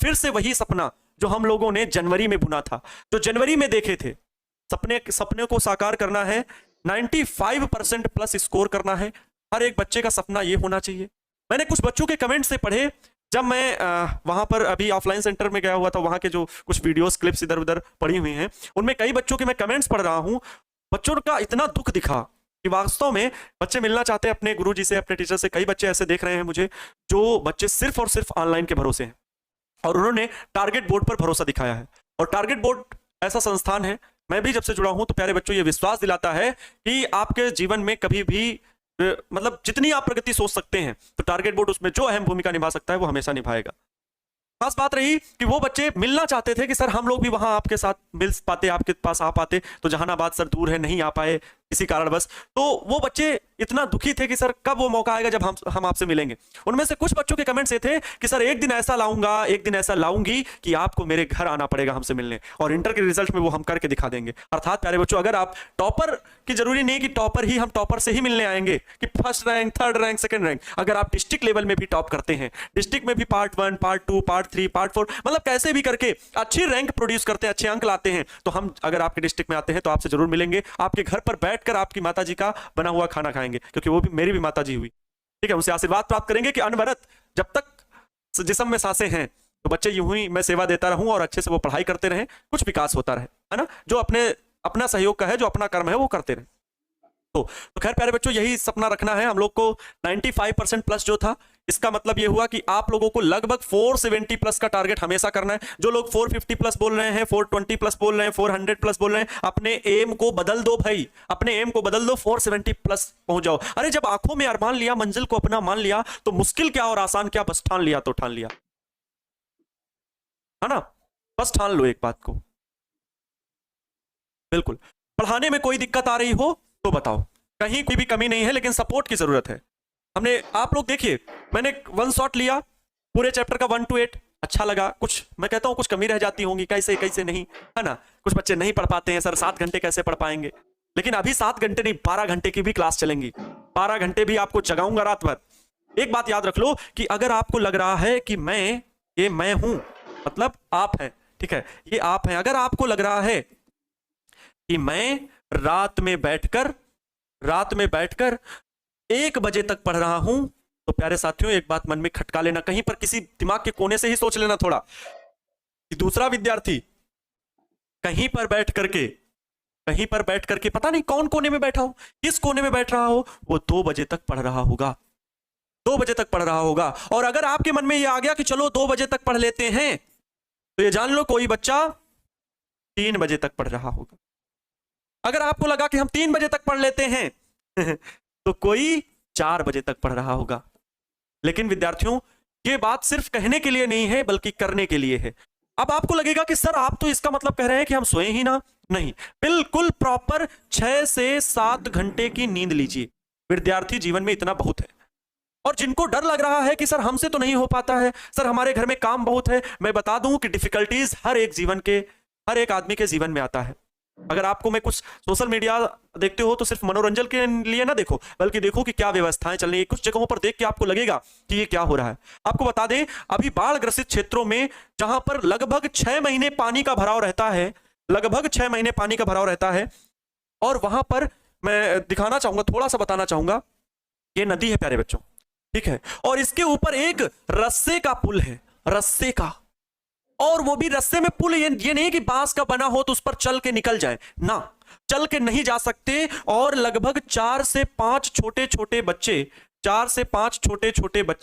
फिर से वही सपना जो हम लोगों ने जनवरी में बुना था, जो जनवरी में देखे थे, सपने को साकार करना है। 95% प्लस स्कोर करना है। हर एक बच्चे का सपना ये होना चाहिए। मैंने कुछ बच्चों के कमेंट से पढ़े, जब मैं वहां पर अभी ऑफलाइन सेंटर में गया हुआ था, वहां के जो कुछ वीडियोस क्लिप्स इधर उधर पड़ी हुई हैं, उनमें कई बच्चों के मैं कमेंट्स पढ़ रहा हूं। बच्चों का इतना दुख दिखा कि वास्तव में बच्चे मिलना चाहते हैं अपने गुरुजी से, अपने टीचर से। कई बच्चे ऐसे देख रहे हैं मुझे, जो बच्चे सिर्फ और सिर्फ ऑनलाइन के भरोसे हैं, और उन्होंने टारगेट बोर्ड पर भरोसा दिखाया है। और टारगेट बोर्ड ऐसा संस्थान है, मैं भी जब से जुड़ा हूं तो प्यारे बच्चों ये विश्वास दिलाता है कि आपके जीवन में कभी भी मतलब जितनी आप प्रगति सोच सकते हैं, तो टारगेट बोर्ड उसमें जो अहम भूमिका निभा सकता है वो हमेशा निभाएगा। खास बात रही कि वो बच्चे मिलना चाहते थे कि सर हम लोग भी वहां आपके साथ मिल पाते, आपके पास आ पाते, तो जहानाबाद सर दूर है, नहीं आ पाए किसी कारणवश। तो वो बच्चे इतना दुखी थे कि सर कब वो मौका आएगा जब हम आपसे मिलेंगे। उनमें से कुछ बच्चों के कमेंट्स ये थे कि सर एक दिन ऐसा लाऊंगा, एक दिन ऐसा लाऊंगी कि आपको मेरे घर आना पड़ेगा हमसे मिलने, और इंटर के रिजल्ट में वो हम करके दिखा देंगे। अर्थात प्यारे बच्चों, अगर आप टॉपर की जरूरी नहीं कि टॉपर ही हम टॉपर से ही मिलने आएंगे कि first rank, third rank, second rank. अगर आप डिस्ट्रिक्ट लेवल में भी टॉप करते हैं, डिस्ट्रिक्ट में भी पार्ट 1, पार्ट 2, पार्ट 3, पार्ट 4, मतलब कैसे भी करके अच्छी रैंक प्रोड्यूस करते हैं, अच्छे अंक लाते हैं, तो हम अगर आपके डिस्ट्रिक्ट में आते हैं तो आपसे जरूर मिलेंगे। आपके घर पर बैठकर आपकी माताजी का बना हुआ खाना खाएंगे, क्योंकि वो भी मेरी भी माताजी हुई, ठीक है। उनसे आशीर्वाद प्राप्त करेंगे कि अनवरत जब तक जिस्म में सांसें हैं तो बच्चे यूं ही मैं सेवा देता रहूं और अच्छे से वो पढ़ाई करते रहें, कुछ विकास होता रहे, है ना। जो अपना सहयोग का है, जो अपना कर्म है वो करते रहे। तो खैर प्यारे बच्चों, यही सपना रखना है हम लोग को। 95% प्लस जो था, इसका मतलब ये हुआ कि आप लोगों को लगभग 470 प्लस का टारगेट हमेशा करना है। जो लोग 450 प्लस बोल रहे हैं, 420 प्लस बोल रहे हैं, 400 प्लस बोल रहे हैं, अपने एम को बदल दो भाई, अपने एम को बदल दो, 470 प्लस पहुंच जाओ। अरे जब आंखों में अरमान लिया, मंजिल को अपना मान लिया, तो मुश्किल क्या और आसान क्या, बस ठान लिया तो ठान लिया, है ना। बस ठान लो एक बात को। बिल्कुल, पढ़ाने में कोई दिक्कत आ रही हो तो बताओ, कहीं कोई भी कमी नहीं है, लेकिन सपोर्ट की जरूरत है। हमने, आप लोग देखिए, मैंने वन शॉट लिया पूरे चैप्टर का 1 to 8, अच्छा लगा। कुछ मैं कहता हूं कुछ कमी रह जाती होंगी, कैसे कैसे नहीं, है ना। कुछ बच्चे नहीं पढ़ पाते हैं, सर 7 घंटे कैसे पढ़ पाएंगे, लेकिन अभी 7 घंटे नहीं, 12 घंटे की भी क्लास चलेंगी। 12 घंटे भी आपको जगाऊंगा रात भर। एक बात याद रख लो कि अगर आपको लग रहा है कि मैं हूं, मतलब आप हैं, ठीक है, ये आप हैं। अगर आपको लग रहा है कि मैं रात में बैठकर 1 बजे तक पढ़ रहा हूं, तो प्यारे साथियों एक बात मन में खटका लेना, कहीं पर किसी दिमाग के कोने से ही सोच लेना थोड़ा, कि दूसरा विद्यार्थी कहीं पर बैठ करके पता नहीं कौन कोने में बैठा हो, किस कोने में बैठ रहा हो, वो 2 बजे तक पढ़ रहा होगा, 2 बजे तक पढ़ रहा होगा। और अगर आपके मन में ये आ गया कि चलो 2 बजे तक पढ़ लेते हैं, तो ये जान लो कोई बच्चा 3 बजे तक पढ़ रहा होगा। अगर आपको लगा कि हम 3 बजे तक पढ़ लेते हैं तो कोई 4 बजे तक पढ़ रहा होगा। लेकिन विद्यार्थियों, ये बात सिर्फ कहने के लिए नहीं है, बल्कि करने के लिए है। अब आपको लगेगा कि सर आप तो इसका मतलब कह रहे हैं कि हम सोए ही ना। नहीं, बिल्कुल प्रॉपर 6 से 7 घंटे की नींद लीजिए। विद्यार्थी जीवन में इतना बहुत है। और जिनको डर लग रहा है कि सर हमसे तो नहीं हो पाता है, सर हमारे घर में काम बहुत है, मैं बता दूं कि डिफिकल्टीज हर एक आदमी के जीवन में आता है। अगर आपको मैं कुछ सोशल मीडिया देखते हो तो सिर्फ मनोरंजन के लिए ना देखो, बल्कि देखो कि क्या व्यवस्थाएं चल रही है। कुछ जगहों पर देख के आपको लगेगा कि ये क्या हो रहा है। आपको बता दें, अभी बाढ़ ग्रसित क्षेत्रों में जहां पर लगभग 6 महीने पानी का भराव रहता है, लगभग 6 महीने पानी का भराव रहता है, और वहां पर मैं दिखाना चाहूंगा, थोड़ा सा बताना चाहूंगा, ये नदी है प्यारे बच्चों, ठीक है, और इसके ऊपर एक रस्से का पुल है, रस्से का, और वो भी रस्से में पुल, ये नहीं कि बांस का बना हो तो उस पर चल के निकल जाए ना, चल के नहीं जा सकते। और लगभग 4 से 5 छोटे छोटे बच्चे,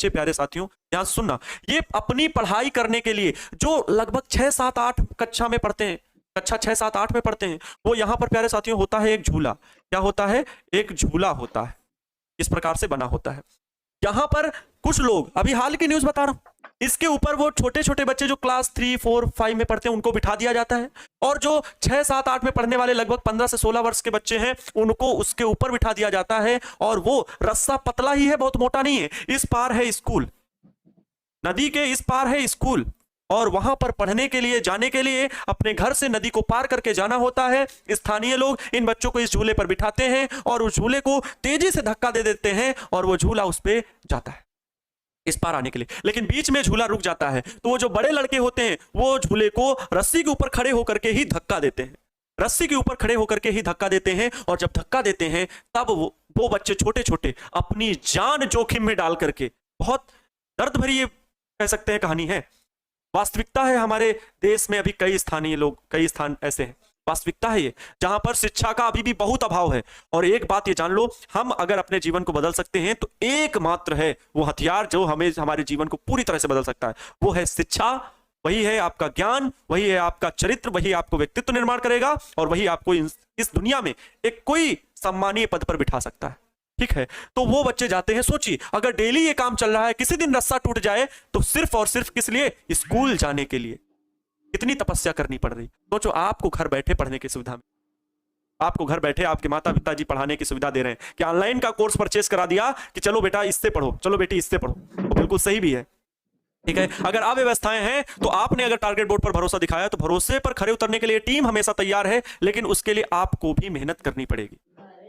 प्यारे साथियों यहां सुनना, ये अपनी पढ़ाई करने के लिए, जो लगभग 6, 7, 8 कक्षा में पढ़ते हैं, कक्षा 6, 7, 8 में पढ़ते हैं, वो यहां पर प्यारे साथियों होता है एक झूला। क्या होता है? एक झूला होता है, इस प्रकार से बना होता है। यहां पर कुछ लोग, अभी हाल की न्यूज बता रहा हूं, इसके ऊपर वो छोटे छोटे बच्चे जो क्लास 3, 4, 5 में पढ़ते हैं उनको बिठा दिया जाता है, और जो 6, 7, 8 में पढ़ने वाले लगभग 15 से 16 वर्ष के बच्चे हैं उनको उसके ऊपर बिठा दिया जाता है। और वो रस्सा पतला ही है, बहुत मोटा नहीं है। इस पार है स्कूल, नदी के इस पार है स्कूल, और वहां पर पढ़ने के लिए जाने के लिए अपने घर से नदी को पार करके जाना होता है। स्थानीय लोग इन बच्चों को इस झूले पर बिठाते हैं और उस झूले को तेजी से धक्का दे देते हैं और वो झूला उस पे जाता है। इस पार आने के लिए, लेकिन बीच में झूला रुक जाता है तो वो जो बड़े लड़के होते हैं वो झूले को रस्सी के ऊपर खड़े होकर के ही धक्का देते हैं, रस्सी के ऊपर खड़े होकर के ही धक्का देते हैं। और जब धक्का देते हैं तब वो बच्चे छोटे छोटे अपनी जान जोखिम में डाल करके, बहुत दर्द भरी ये कह सकते हैं कहानी है, वास्तविकता है। हमारे देश में अभी कई स्थान ऐसे हैं, वास्तविकता है ये, जहां पर शिक्षा का अभी भी बहुत अभाव है। और एक बात ये जान लो, हम अगर अपने जीवन को बदल सकते हैं तो एकमात्र है वो हथियार जो हमें हमारे जीवन को पूरी तरह से बदल सकता है, वो है शिक्षा। वही है आपका ज्ञान, वही है आपका चरित्र, वही आपको व्यक्तित्व निर्माण करेगा और वही आपको इस दुनिया में एक कोई सम्मानीय पद पर बिठा सकता है। ठीक है, तो वो बच्चे जाते हैं। सोचिए अगर डेली ये काम चल रहा है, किसी दिन रस्सा टूट जाए तो सिर्फ और सिर्फ किस लिए? स्कूल जाने के लिए कितनी तपस्या करनी पड़ रही। सोचो आपको घर बैठे पढ़ने की सुविधा में, आपको घर बैठे आपके माता पिताजी पढ़ाने की सुविधा दे रहे हैं कि ऑनलाइन का कोर्स परचेस करा दिया कि चलो बेटा इससे पढ़ो, चलो बेटी इससे पढ़ो, तो बिल्कुल सही भी है। ठीक है, अगर अव्यवस्थाएं हैं तो आपने अगर टारगेट बोर्ड पर भरोसा दिखाया तो भरोसे पर खरे उतरने के लिए टीम हमेशा तैयार है, लेकिन उसके लिए आपको भी मेहनत करनी पड़ेगी।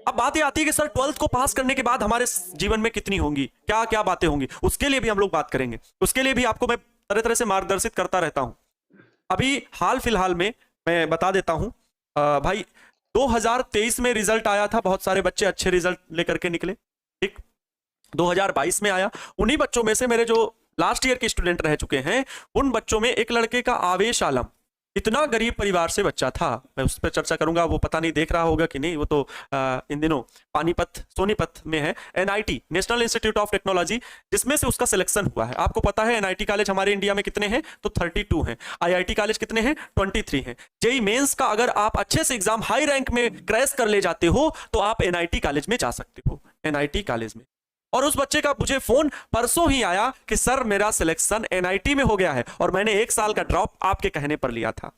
अब बात ये आती है कि सर 12th को पास करने के बाद हमारे जीवन में कितनी होंगी, क्या क्या बातें होंगी, उसके लिए भी हम लोग बात करेंगे। उसके लिए भी आपको मैं तरह तरह से मार्गदर्शित करता रहता हूं। अभी हाल फिलहाल में मैं बता देता हूं भाई, 2023 में रिजल्ट आया था, बहुत सारे बच्चे अच्छे रिजल्ट लेकर के निकले। ठीक, 2022 में आया, उन्हीं बच्चों में से मेरे जो लास्ट ईयर के स्टूडेंट रह चुके हैं, उन बच्चों में एक लड़के का आवेश आलम, इतना गरीब परिवार से बच्चा था, मैं उस पर चर्चा करूंगा, वो पता नहीं देख रहा होगा कि नहीं, वो तो इन दिनों पानीपत सोनीपत में है NIT, national institute of technology, जिसमें से उसका सिलेक्शन हुआ है। आपको पता है NIT कॉलेज हमारे इंडिया में कितने हैं? तो 32 हैं। IIT कॉलेज कितने हैं? 23 हैं। जेईई मेंस का अगर आप अच्छे से एग्जाम हाई रैंक में क्रैश कर ले जाते हो तो आप NIT कॉलेज में जा सकते हो, NIT कॉलेज में। और उस बच्चे का मुझे फोन परसों ही आया कि सर मेरा सिलेक्शन NIT में हो गया है और मैंने 1 साल का ड्रॉप आपके कहने पर लिया था।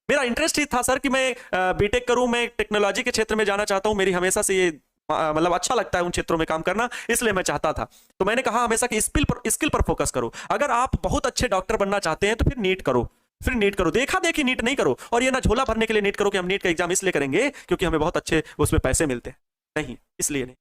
मेरा इंटरेस्ट ही था सर कि मैं बीटेक करूं, मैं टेक्नोलॉजी के क्षेत्र में जाना चाहता हूं, मेरी हमेशा से ये मतलब अच्छा लगता है उन क्षेत्रों में काम करना, इसलिए मैं चाहता था। तो मैंने कहा हमेशा कि स्किल पर फोकस करो। अगर आप बहुत अच्छे डॉक्टर बनना चाहते हैं तो फिर नीट करो, फिर नीट करो, देखा देखी नीट नहीं करो। और ये ना झोला भरने के लिए नीट करो कि हम नीट का एग्जाम इसलिए करेंगे क्योंकि हमें बहुत अच्छे उसमें पैसे मिलते हैं, नहीं, इसलिए नहीं।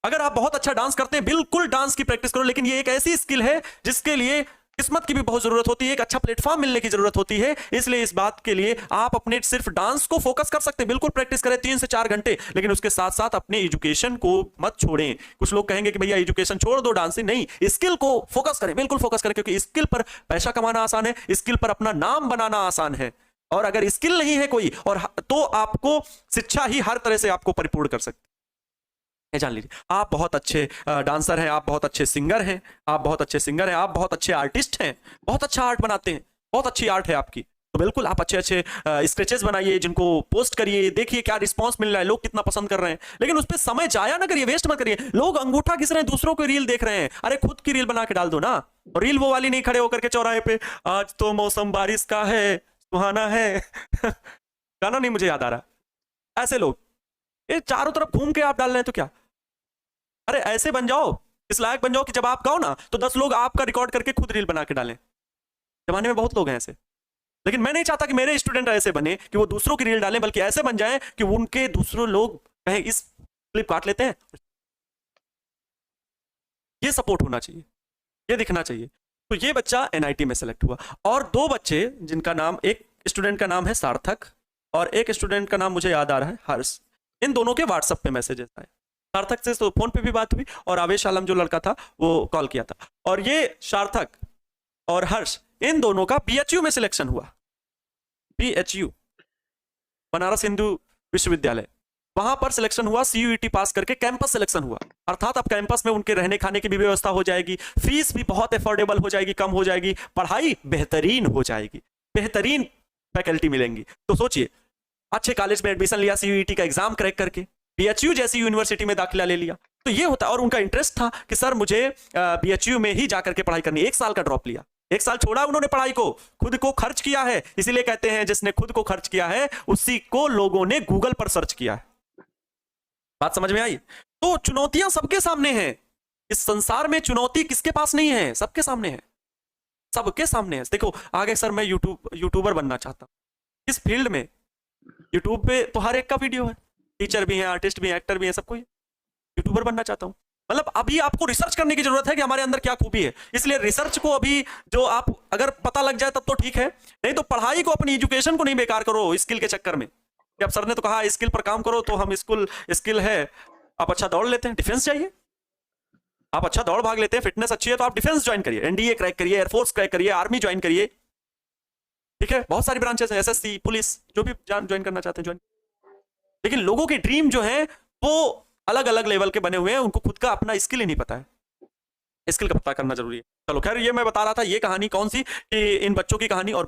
अगर आप बहुत अच्छा डांस करते हैं, बिल्कुल डांस की प्रैक्टिस करो, लेकिन ये एक ऐसी स्किल है जिसके लिए किस्मत की भी बहुत जरूरत होती है, एक अच्छा प्लेटफॉर्म मिलने की जरूरत होती है। इसलिए इस बात के लिए आप अपने सिर्फ डांस को फोकस कर सकते हैं, बिल्कुल प्रैक्टिस करें 3 से 4 घंटे, लेकिन उसके साथ साथ अपने एजुकेशन को मत छोड़ें। कुछ लोग कहेंगे कि भैया एजुकेशन छोड़ दो, डांसिंग नहीं, स्किल को फोकस करें, बिल्कुल फोकस करें, क्योंकि स्किल पर पैसा कमाना आसान है, स्किल पर अपना नाम बनाना आसान है। और अगर स्किल नहीं है कोई और तो आपको शिक्षा ही हर तरह से आपको परिपूर्ण कर सकती है। जान लीजिए, आप बहुत अच्छे डांसर हैं, आप बहुत अच्छे सिंगर हैं, आप बहुत अच्छे सिंगर हैं, आप बहुत अच्छे आर्टिस्ट हैं, बहुत अच्छा आर्ट बनाते हैं, बहुत अच्छी आर्ट है आपकी, तो बिल्कुल आप अच्छे अच्छे स्केचेस बनाइए, जिनको पोस्ट करिए, देखिए क्या रिस्पांस मिल रहा है, लोग कितना पसंद कर रहे हैं। लेकिन उस पर समय जाया ना करिए, वेस्ट मत करिए। लोग अंगूठा घिस रहे हैं, दूसरों को रील देख रहे हैं, अरे खुद की रील बना के डाल दो ना। और रील वो वाली नहीं खड़े होकर के चौराहे पे, आज तो मौसम बारिश का है, सुहाना है गाना नहीं मुझे याद आ रहा। ऐसे लोग ये चारों तरफ घूम के आप डाल रहे हैं तो क्या? अरे ऐसे बन जाओ, इस लायक बन जाओ कि जब आप गाओ ना तो 10 लोग आपका रिकॉर्ड करके खुद रील बना के डालें। जमाने में बहुत लोग हैं ऐसे, लेकिन मैं नहीं चाहता कि मेरे स्टूडेंट ऐसे बने कि वो दूसरों की रील डालें, बल्कि ऐसे बन जाएं कि उनके दूसरों लोग कहें इस क्लिप काट लेते हैं। ये सपोर्ट होना चाहिए, ये दिखना चाहिए। तो ये बच्चा NIT में सेलेक्ट हुआ, और 2 बच्चे जिनका नाम, एक स्टूडेंट का नाम है सार्थक और एक स्टूडेंट का नाम मुझे याद आ रहा है हर्ष, इन दोनों के व्हाट्सएप पे मैसेजेस आए। सार्थक से तो फोन पे भी बात हुई और आवेश आलम जो लड़का था वो कॉल किया था। और ये सार्थक और हर्ष, इन दोनों का BHU में सिलेक्शन हुआ, BHU बनारस हिंदू विश्वविद्यालय, वहां पर सिलेक्शन हुआ, CUET पास करके कैंपस सिलेक्शन हुआ। अर्थात अब कैंपस में उनके रहने खाने की भी व्यवस्था हो जाएगी, फीस भी बहुत अफोर्डेबल हो जाएगी, कम हो जाएगी, पढ़ाई बेहतरीन हो जाएगी, बेहतरीन फैकल्टी मिलेंगी। तो सोचिए, अच्छे कॉलेज में एडमिशन लिया, CUET का एग्जाम क्रैक करके BHU जैसी यूनिवर्सिटी में दाखिला ले लिया, तो ये होता है। और उनका इंटरेस्ट था कि सर मुझे BHU में ही जाकर के पढ़ाई करनी। 1 साल का ड्रॉप लिया, 1 साल छोड़ा उन्होंने पढ़ाई को, खुद को खर्च किया है। इसीलिए कहते हैं जिसने खुद को खर्च किया है उसी को लोगों ने गूगल पर सर्च किया है। बात समझ में आई? तो चुनौतियां सबके सामने हैं, इस संसार में चुनौती किसके पास नहीं है? सबके सामने है, सबके सामने है। देखो आगे सर मैं यूट्यूबर बनना चाहता हूं, इस फील्ड में यूट्यूब पे तो हर एक का वीडियो है, टीचर भी है, आर्टिस्ट भी है, एक्टर भी है, सबको यूट्यूबर बनना चाहता हूं। मतलब अभी आपको रिसर्च करने की जरूरत है कि हमारे अंदर क्या खूबी है। इसलिए रिसर्च को अभी जो आप अगर पता लग जाए तब तो ठीक है, नहीं तो पढ़ाई को, अपनी एजुकेशन को नहीं बेकार करो स्किल के चक्कर में। कि अब सर ने तो कहा स्किल पर काम करो, तो हम स्किल है, आप अच्छा दौड़ लेते हैं, डिफेंस चाहिए, आप अच्छा दौड़ भाग लेते हैं, फिटनेस अच्छी है, तो आप डिफेंस ज्वाइन करिए, एनडीए क्रैक करिए, एयरफोर्स क्रैक करिए, आर्मी ज्वाइन करिए, ठीक है, बहुत सारी ब्रांचेस है, एसएससी, पुलिस, जो भी ज्वाइन करना चाहते हैं ज्वाइन। लेकिन लोगों के ड्रीम जो है वो अलग अलग लेवल के बने हुए हैं, उनको खुद का अपना स्किल ही नहीं पता है, स्किल का पता करना जरूरी है। चलो खैर, ये मैं बता रहा था, ये कहानी कौन सी, कि इन बच्चों की कहानी, और